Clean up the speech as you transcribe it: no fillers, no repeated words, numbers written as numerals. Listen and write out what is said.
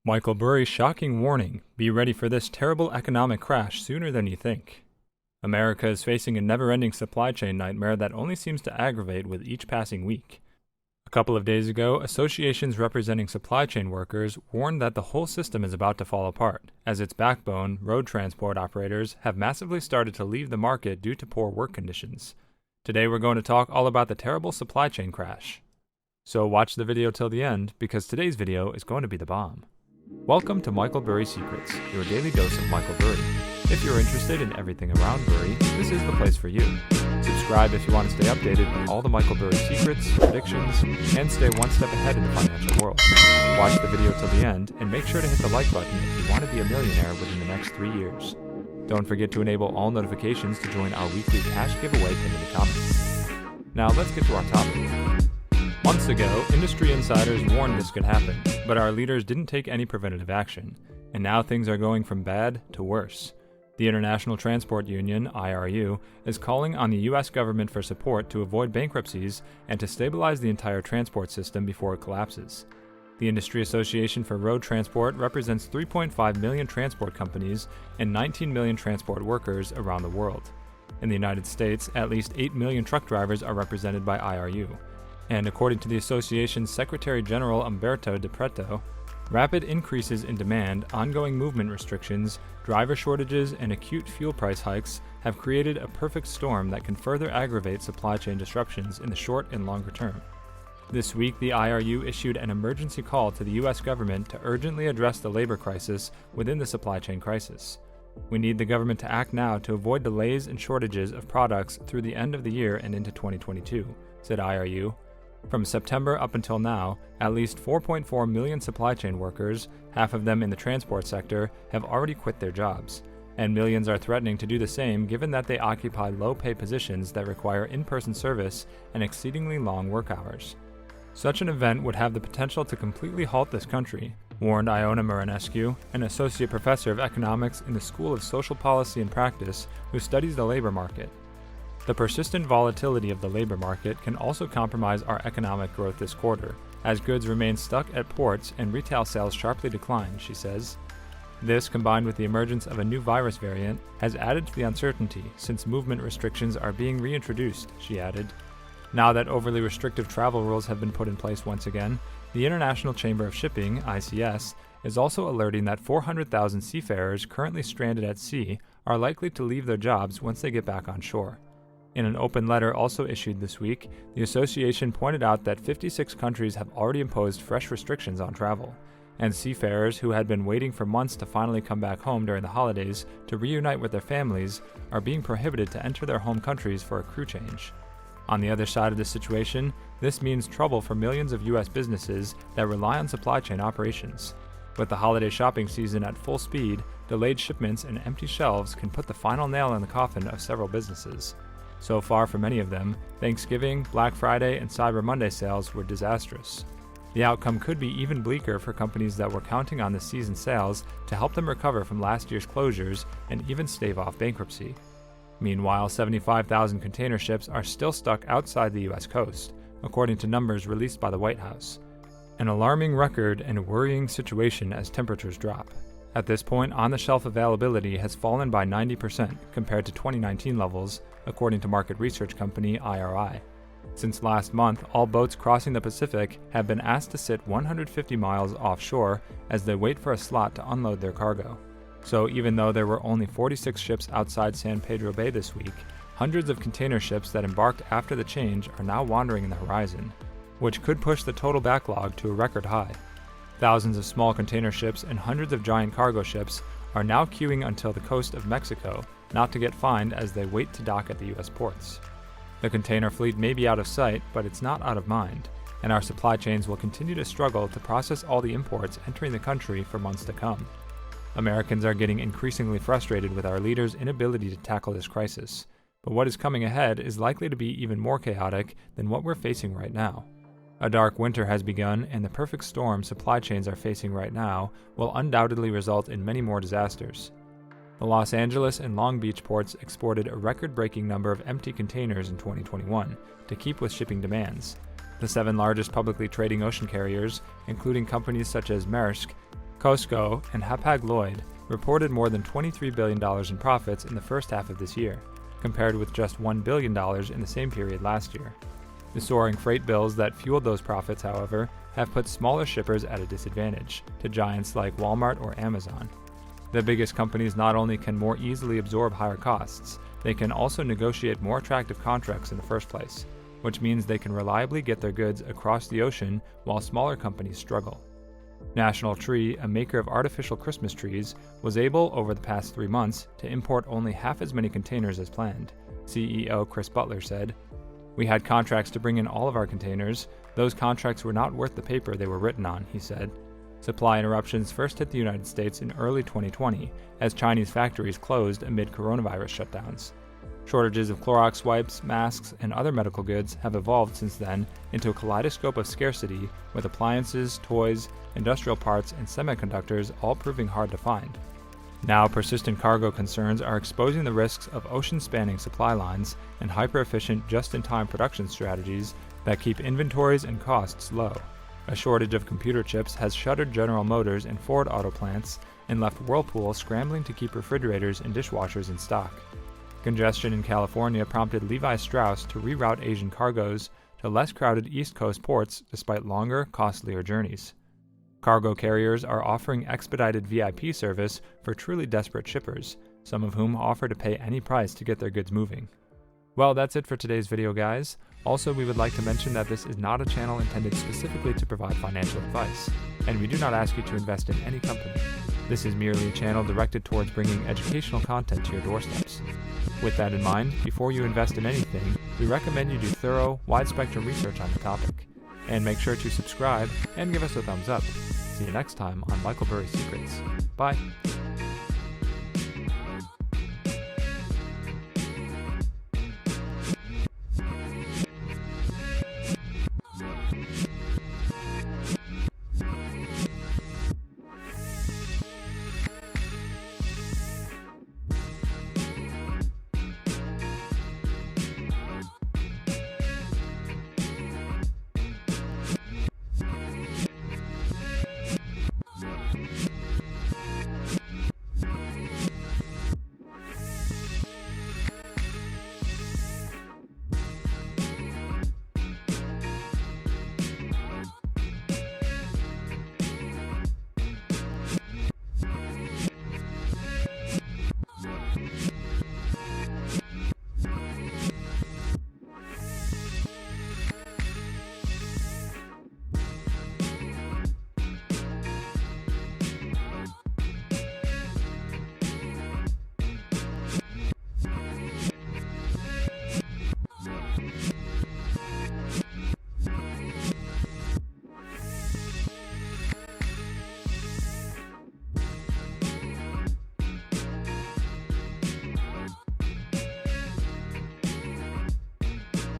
Michael Burry's shocking warning: be ready for this terrible economic crash sooner than you think. America is facing a never-ending supply chain nightmare that only seems to aggravate with each passing week. A couple of days ago, associations representing supply chain workers warned that the whole system is about to fall apart, as its backbone, road transport operators, have massively started to leave the market due to poor work conditions. Today we're going to talk all about the terrible supply chain crash. So watch the video till the end, because today's video is going to be the bomb. Welcome to Michael Burry Secrets, your daily dose of Michael Burry. If you're interested in everything around Burry, this is the place for you. Subscribe if you want to stay updated on all the Michael Burry secrets, predictions, and stay one step ahead in the financial world. Watch the video till the end, and make sure to hit the like button if you want to be a millionaire within the next 3 years. Don't forget to enable all notifications to join our weekly cash giveaway pinned in the comments. Now let's get to our topic. Months ago, industry insiders warned this could happen, but our leaders didn't take any preventative action, and now things are going from bad to worse. The International Transport Union, IRU, is calling on the U.S. government for support to avoid bankruptcies and to stabilize the entire transport system before it collapses. The Industry Association for Road Transport represents 3.5 million transport companies and 19 million transport workers around the world. In the United States, at least 8 million truck drivers are represented by IRU. And according to the association's Secretary General Umberto De Pretto, rapid increases in demand, ongoing movement restrictions, driver shortages, and acute fuel price hikes have created a perfect storm that can further aggravate supply chain disruptions in the short and longer term. This week, the IRU issued an emergency call to the U.S. government to urgently address the labor crisis within the supply chain crisis. We need the government to act now to avoid delays and shortages of products through the end of the year and into 2022, said IRU. From September up until now, at least 4.4 million supply chain workers, half of them in the transport sector, have already quit their jobs, and millions are threatening to do the same given that they occupy low-pay positions that require in-person service and exceedingly long work hours. Such an event would have the potential to completely halt this country, warned Iona Marinescu, an associate professor of economics in the School of Social Policy and Practice who studies the labor market. The persistent volatility of the labor market can also compromise our economic growth this quarter, as goods remain stuck at ports and retail sales sharply decline, she says. This, combined with the emergence of a new virus variant, has added to the uncertainty since movement restrictions are being reintroduced, she added. Now that overly restrictive travel rules have been put in place once again, the International Chamber of Shipping, ICS, is also alerting that 400,000 seafarers currently stranded at sea are likely to leave their jobs once they get back on shore. In an open letter also issued this week, the association pointed out that 56 countries have already imposed fresh restrictions on travel, and seafarers who had been waiting for months to finally come back home during the holidays to reunite with their families are being prohibited to enter their home countries for a crew change. On the other side of this situation, this means trouble for millions of U.S. businesses that rely on supply chain operations. With the holiday shopping season at full speed, delayed shipments and empty shelves can put the final nail in the coffin of several businesses. So far, for many of them, Thanksgiving, Black Friday, and Cyber Monday sales were disastrous. The outcome could be even bleaker for companies that were counting on this season's sales to help them recover from last year's closures and even stave off bankruptcy. Meanwhile, 75,000 container ships are still stuck outside the U.S. coast, according to numbers released by the White House. An alarming record and a worrying situation as temperatures drop. At this point, on-the-shelf availability has fallen by 90% compared to 2019 levels, according to market research company IRI. Since last month, all boats crossing the Pacific have been asked to sit 150 miles offshore as they wait for a slot to unload their cargo. So even though there were only 46 ships outside San Pedro Bay this week, hundreds of container ships that embarked after the change are now wandering in the horizon, which could push the total backlog to a record high. Thousands of small container ships and hundreds of giant cargo ships are now queuing until the coast of Mexico, not to get fined as they wait to dock at the U.S. ports. The container fleet may be out of sight, but it's not out of mind, and our supply chains will continue to struggle to process all the imports entering the country for months to come. Americans are getting increasingly frustrated with our leaders' inability to tackle this crisis, but what is coming ahead is likely to be even more chaotic than what we're facing right now. A dark winter has begun, and the perfect storm supply chains are facing right now will undoubtedly result in many more disasters. The Los Angeles and Long Beach ports exported a record-breaking number of empty containers in 2021 to keep with shipping demands. The 7 largest publicly trading ocean carriers, including companies such as Maersk, Costco and Hapag-Lloyd reported more than $23 billion in profits in the first half of this year, compared with just $1 billion in the same period last year. The soaring freight bills that fueled those profits, however, have put smaller shippers at a disadvantage to giants like Walmart or Amazon. The biggest companies not only can more easily absorb higher costs, they can also negotiate more attractive contracts in the first place, which means they can reliably get their goods across the ocean while smaller companies struggle. National Tree, a maker of artificial Christmas trees, was able, over the past 3 months, to import only half as many containers as planned, CEO Chris Butler said. "We had contracts to bring in all of our containers. Those contracts were not worth the paper they were written on," he said. Supply interruptions first hit the United States in early 2020 as Chinese factories closed amid coronavirus shutdowns. Shortages of Clorox wipes, masks, and other medical goods have evolved since then into a kaleidoscope of scarcity, with appliances, toys, industrial parts, and semiconductors all proving hard to find. Now, persistent cargo concerns are exposing the risks of ocean-spanning supply lines and hyper-efficient just-in-time production strategies that keep inventories and costs low. A shortage of computer chips has shuttered General Motors and Ford auto plants and left Whirlpool scrambling to keep refrigerators and dishwashers in stock. Congestion in California prompted Levi Strauss to reroute Asian cargoes to less crowded East Coast ports despite longer, costlier journeys. Cargo carriers are offering expedited VIP service for truly desperate shippers, some of whom offer to pay any price to get their goods moving. Well, that's it for today's video, guys. Also, we would like to mention that this is not a channel intended specifically to provide financial advice, and we do not ask you to invest in any company. This is merely a channel directed towards bringing educational content to your doorsteps. With that in mind, before you invest in anything, we recommend you do thorough, wide-spectrum research on the topic. And make sure to subscribe and give us a thumbs up. See you next time on Michael Burry Secrets. Bye!